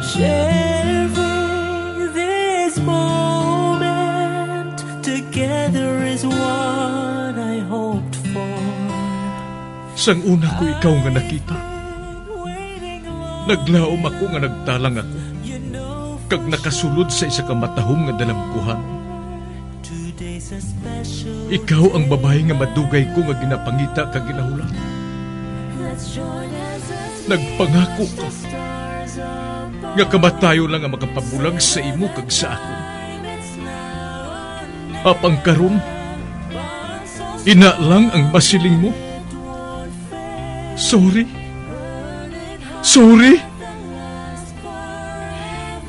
Sharing this moment together is what I hoped for. Sang una ko ikaw nga nakita, naglaom ako nga nagtalang ako, kag nakasulod sa isa ka matahom nga dalagkuhan. Ikaw ang babae nga madugay ko nga ginapangita kag ginahulan. Nagpangako ka nga kamatayo lang ang makapabulag sa imo kag sa ako. Apang karon, ina lang ang masiling mo. Sorry.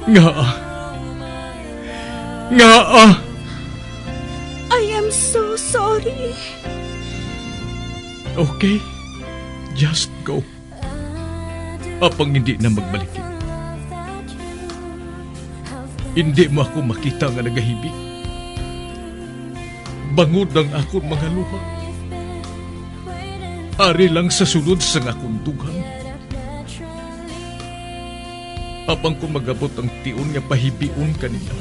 Nga. I am so sorry. Okay, just go. Apang hindi na magbalikin. Hindi mo ako makita nga nagahibik. Bangod ang akong mga luha. Ari lang sa sulod sa akong dugang. Apang ko magabot ang tiun nga pahibiun kanila.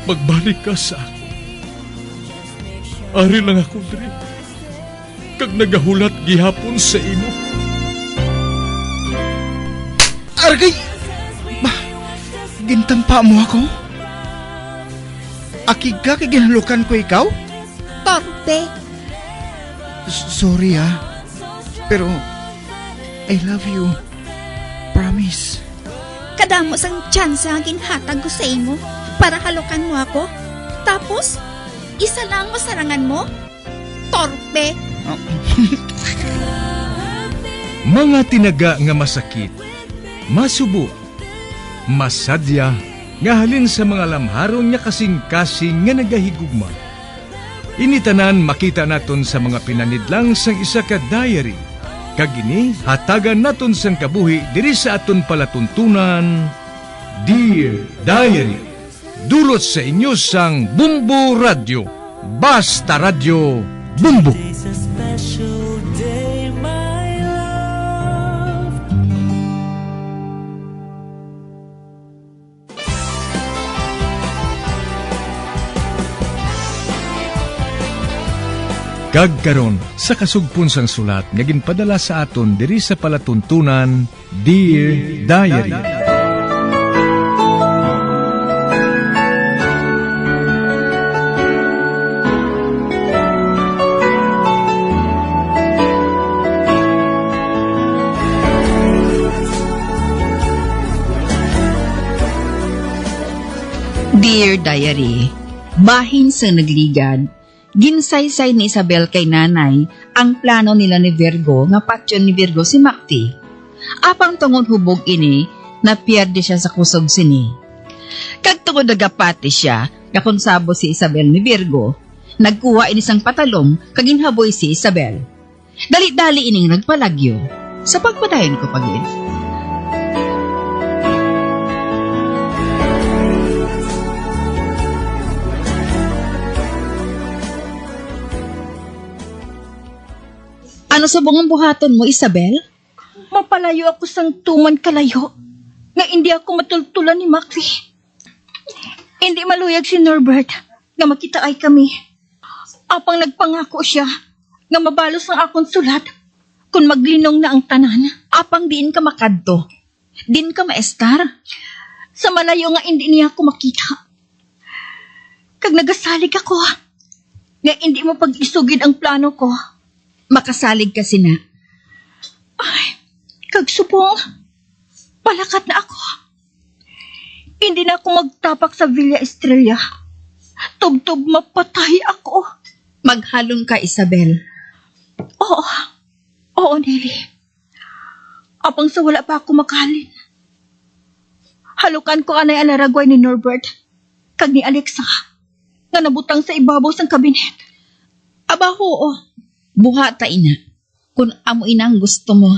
Magbalik ka sa ako. Ari lang ako diri. Kag nagahulat gihapon sa imo. Argay! Gintampa mo ako? Akig ka kay ginalukan ko ikaw? Torpe. Sorry pero I love you. Promise. Kadamos ang tsansa ang ginhatag ko sa imo para halukan mo ako. Tapos, isa lang masarangan mo? Torpe. Mga tinaga nga masakit, masubo, masadya, nga halin sa mga lamharon nga kasing-kasing nga nagahigugma. Initanan makita naton sa mga pinanidlang sang isa ka diary. Kagini, hatagan naton sang kabuhi diri sa aton palatuntunan, Dear Diary. Dulot sa inyo sang Bumbo Radio. Basta Radio Bumbo. It's a special day, my love. Kagkaron sa kasugpon sang sulat nga ginpadala sa aton diri sa palatuntunan, Dear Diary. Dear Diary, bahin sa nagligad, ginsaysay ni Isabel kay nanay ang plano nila ni Virgo nga patyon ni Virgo si Makti. Apang tungod hubog ini, napierde siya sa kusog sini. Kag tungod nagapati siya, nakonsabo si Isabel ni Virgo, nagkuha ini sang patalong kag ginhaboy si Isabel. Dali-dali ining nagpalagyo. Sa pagpadayon ko pagin. Ano sa bungang buhaton mo, Isabel? Mapalayo ako sang tuman kalayo. Nga hindi ako matultulan ni Maxi. Hindi maluyag si Norbert nga makita ay kami. Apang nagpangako siya nga mabalos ang akong sulat kung maglinong na ang tanan. Apang diin ka makadto. Din ka maestar. Sa malayo nga hindi niya ako makita. Kag nagasalig ako nga hindi mo pag-isugid ang plano ko. Makasalig ka sina. Ay, kag subong, palakat na ako. Hindi na ako magtapak sa Villa Estrella. Tubtob mapatay ako. Maghalong ka, Isabel. Oo, Nelly. Apang sa wala pa ako makalin. Halukan ko anay alaragway ni Norbert kag ni Alexa nga nabutang sa ibabaw sang kabinet. Aba, oo. Buhata ina. Kung amo inang gusto mo.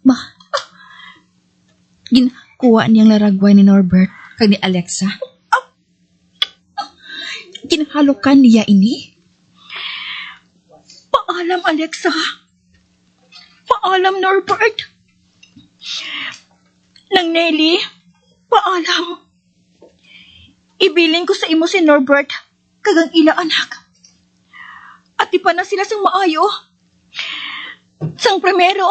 Ba, ginakuha niyang laragway ni Norbert kag ni Alexa. Ginahalukan niya ini. Paalam, Alexa. Paalam, Norbert. Nang Nelly, paalam. Ibilin ko sa imo si Norbert, kagang ila anak. At di pa na sila sang maayo. Sang primero,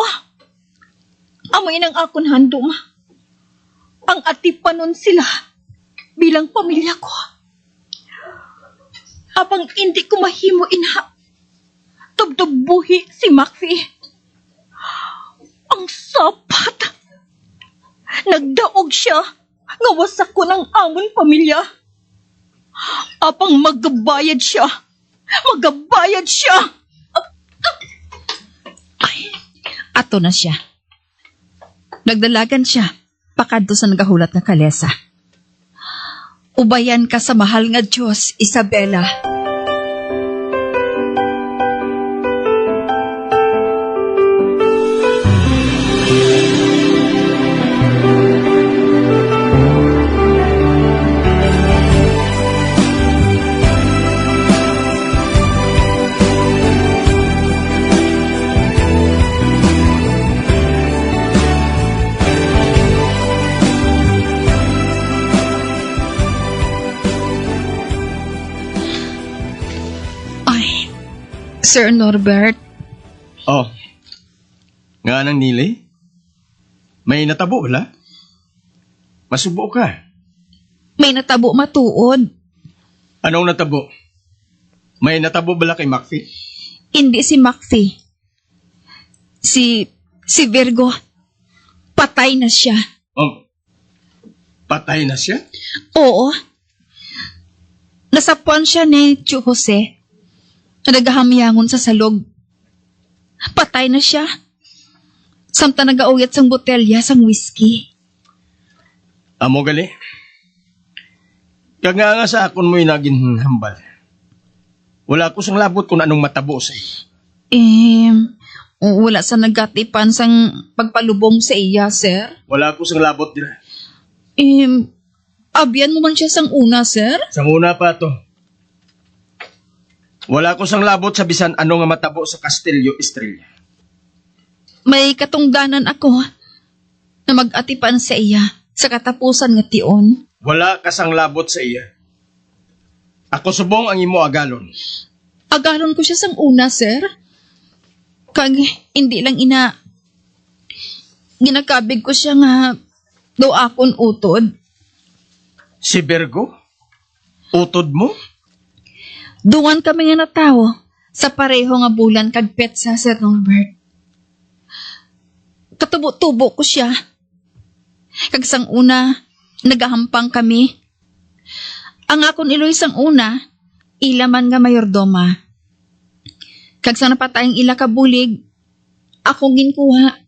amoy ng akon handom. Ang atipanon sila bilang pamilya ko. Apang hindi ko mahimo ina, tubtub-buhi si Macfi. Ang sapat. Nagdaog siya nga wasak ko ng amon pamilya. Apang magabayad siya. Magabayad siya. Ato na siya. Nagdalagan siya, pakadto sa nagahulat nga kalesa. Ubayan ka sa mahal nga Diyos, Isabela. Sir Norbert, Oh. Nga nang nili? May natabo, wala? Masubo ka. may natabo matuod. Anong natabo? May natabo bala kay Macfi? Hindi si Macfi. Si Virgo. Patay na siya. Oh. Patay na siya? Oo. Nasapuan siya ni Tio Jose. Nagahamyangon sa salog. Patay na siya. Samta nagauyat sang botelya sang whiskey. Amo gali. Kag nga sa akon mo'y naging hambal. Wala ko sang labot kung anong matabo sa iyo. Wala sa nagatipan sang pagpalubong sa iya, sir. Wala ko sang labot dira. Abyan mo man siya sang una, sir? Sang una pa to. Wala ko sang labot sa bisan ano nga matabo sa Castillo Estrella. May katungdanan ako na mag-atipan sa iya sa katapusan nga tion. Wala ka sang labot sa iya. Ako subong ang imo agalon. Agalon ko siya sang una, sir. Kag hindi lang ginakabig ko siya nga daw akon utod. Si Virgo? Utod mo? Duwan kami nga natawo sa pareho nga bulan kag petsa, Sir Norbert. Katubo-tubo ko siya. Kag sang una, nagahampang kami. Ang akon iloy sang una, ilaman nga mayordoma. Kag sang napatayang ila ka bulig, akong ginkuha.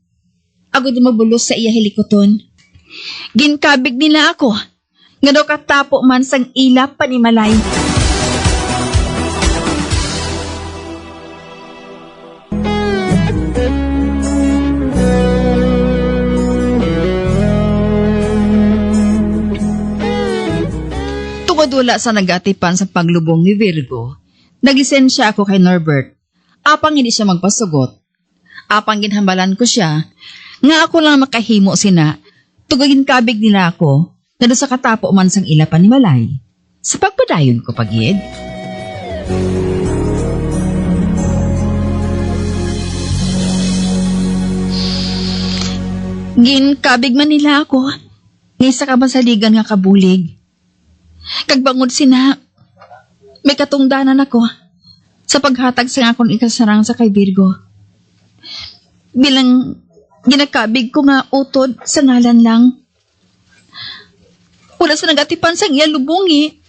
Ako dumabulos sa iya helikoton. Ginkabig nila ako, nga daw katapo man sang ila panimalay. Tungod sa nagatipan sa paglubong ni Virgo, nagisensya ako kay Norbert. Apang hindi siya magpasugot. Apang ginhambalan ko siya, nga ako lang makahimo sina, tugagin kabig nila ako, na doon sa katapo man sang ila panimalay. Sa pagpadayon ko pagid. Ginkabig man nila ako, ngay sa kabasaligan nga kabulig. Kagbangod sina, may katungdanan ako sa paghatag sa akong ikasarang sa kay Virgo. Bilang ginakabig ko nga utod sa ngalan lang. Wala sa nagatipan sa iya lubungi.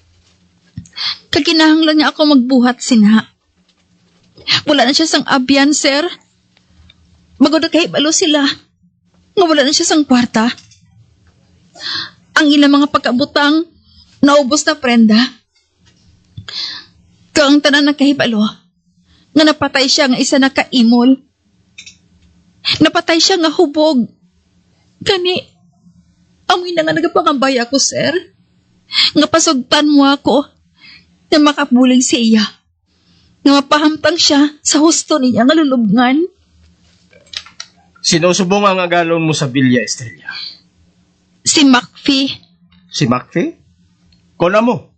Kaginahanglan niya ako magbuhat sina. Wala na siya sang abyan, sir. Bago na kahibalo sila. Nga wala na siya sang kwarta. Ang ilang mga pagkabutang, naubos na prenda. Kang tanan na kahibalo, nga napatay siya nga isa na kaimol. Napatay siya nga hubog. Kani, amoy na nga nagapangambay ako, sir. Nga pasugtan mo ako na makabulig si iya. Nga mapahamtang siya sa husto niya nga lulubngan. Sinusubong ang agalon mo sa Villa Estrella. Si Macfie. Si Macfie? Kuna mo.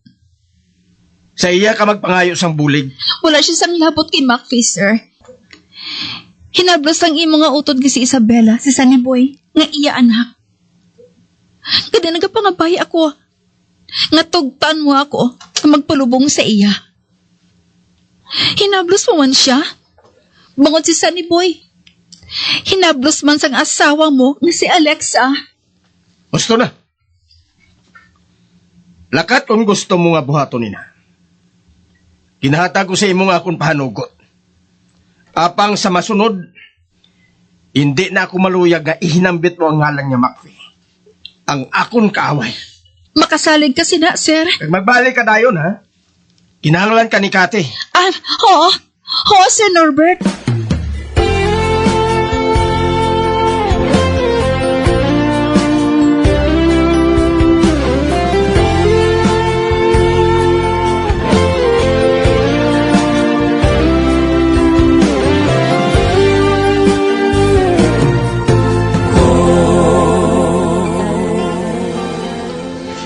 Sa iya ka magpangayo sang bulig. Wala siya sang labot kay Macfie, sir. Hinablos ang imo nga utod si Isabela, si Sunny Boy, nga iya anak. Kada nagapangabay ako, nga tugtan mo ako, nga magpalubong sa iya. Hinablos mo man siya. Bangod si Sunny Boy. Hinablos man sang asawa mo, nga si Alexa. Gusto na. Lakat kung gusto mo nga buhaton nina. Kinahatag ko sa imo nga akong pahanugot. Apang sa masunod, hindi na ako maluyag nga ihinambit mo ang ngalan niya, Macfie. Ang akong kaaway. Makasalig ka sina, sir. Kag magbalik ka dayon, ha? Kinahanglan ka ni Kate. Oo. Oo, Sir Norbert.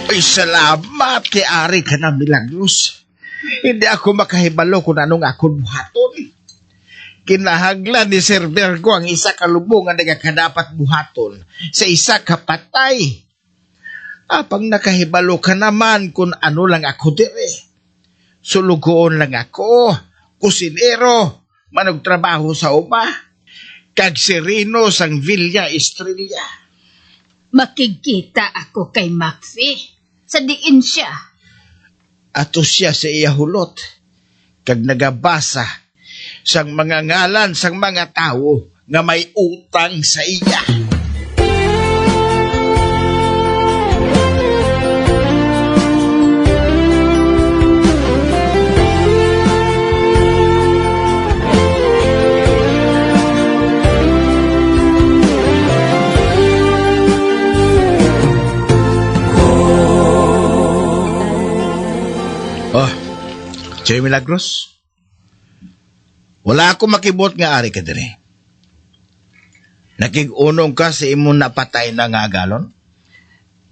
Ay, salamat kay Ari ka na Milagros. Hindi ako makahibalo kung anong akong buhaton. Kinahanglan ni Sir Virgo ang isa kalubong nga nagakadapat buhaton sa isa kapatay. Apang nakahibalo ka naman kung ano lang ako dire. Sulugoon lang ako, kusinero, managtrabaho sa uma, kag sirino sang Villa Estrella. Makikita ako kay Macfie. Sa diin siya. Ato siya sa iya hulot, kag nagabasa sang mga ngalan sang mga tao nga may utang sa iya. Oh, Joy Milagros? Wala ako makibot nga ari ka dire. Nakig-unong ka sa imong napatay na nga galon?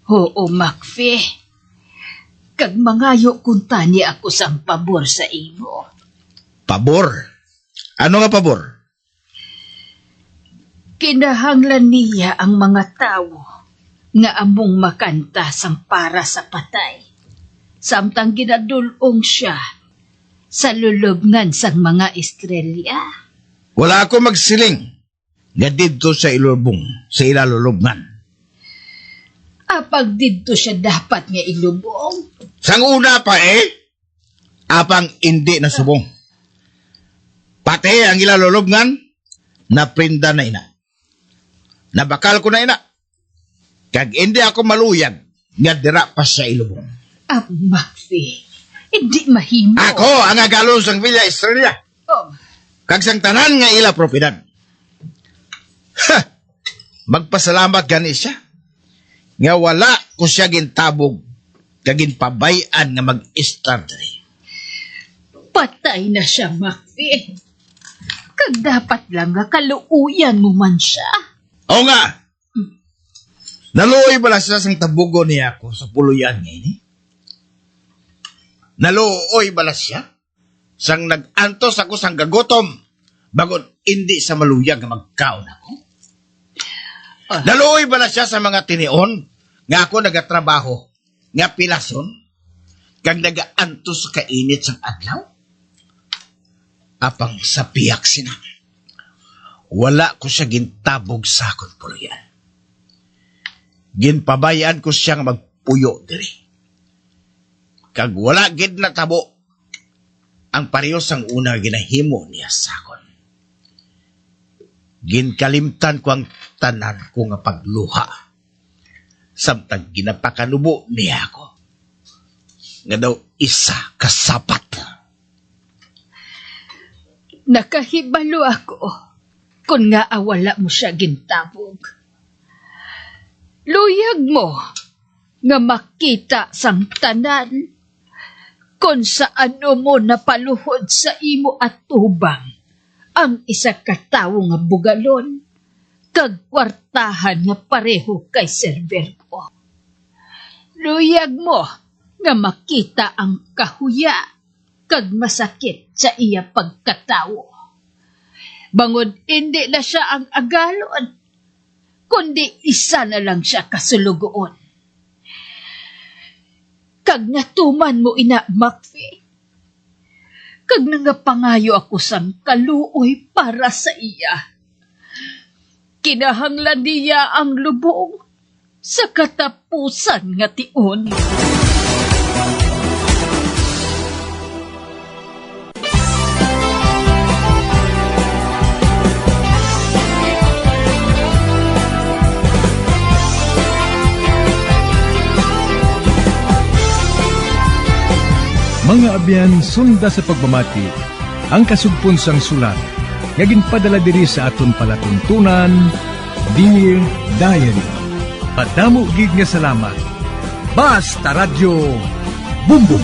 Oo, Macfie. Kag mangayo kunta niya ako sang pabor sa imo. Pabor? Ano nga pabor? Kinahanglan niya ang mga tao nga among makanta sang para sa patay. Samtang ginadulong siya sa lulubngan sang mga estrelya. Wala ako magsiling nga didto sa ilubong, sa ilalulubngan. Apag didto siya dapat nga ilubong. Sang una pa apang hindi nasubong. Pati ang ilalulubngan, naprinda na ina. Nabakal ko na ina. Kag hindi ako maluyag nga dira pa sa ilubong. Macfie, hindi mahimo. Ako ang agalon sang Villa Estrella. Oh, Kag sang tanan nga ila propiedad. Ha! Magpasalamat gani siya. Nga wala ko siya gintabog kag ginpabayan nga mag-start rin. patay na siya, Macfie. Kag dapat lang nga kaluuyan mo man siya. Oo nga! Naluoy bala siya sang tabugo niya ako sa puluyan niya ini? Naluoy bala siya? Sang nag-antos ako sang gagotom bagon hindi sa maluyag nga magkaon ako? Naluoy bala siya sa mga tinion nga ako nagatrabaho nga pilason kag nag-antos sa kainit sang adlaw? Apang sa piyak sina. Wala ko siya gintabog sa akong puluyan. Ginpabayaan ko siya nga magpuyo diri. Kag wala gid natabo ang pareho sang una ginahimo niya sa akon. Ginkalimtan ko ang tanan ko nga pagluha. Samtang ginapakanubo niya ako. Nga daw isa kasapat. Nakahibalo ako kung nga awala mo siya gintabog. Luyag mo nga makita sang tanan kung saano mo napaluhod sa imo at tubang ang isa ka tawo nga bugalon kag kwartahan nga pareho kay Sir Virgo. Luyag mo nga makita ang kahuya kag masakit sa iya pagkatawo. Bangod hindi na siya ang agalon, kundi isa na lang siya kasulugoon. Kag natuman mo ina, Macfi. Kag nangapangayo ako sang kaluoy para sa iya. Kinahanglan niya ang lubong sa katapusan nga tion. Mga abyan, sunda sa pagmamati, ang kasugpon sang sulat, nga ginpadala diri sa aton palatuntunan, Dear Diary. Padamo gig nga salamat. Basta Radio Bumbum.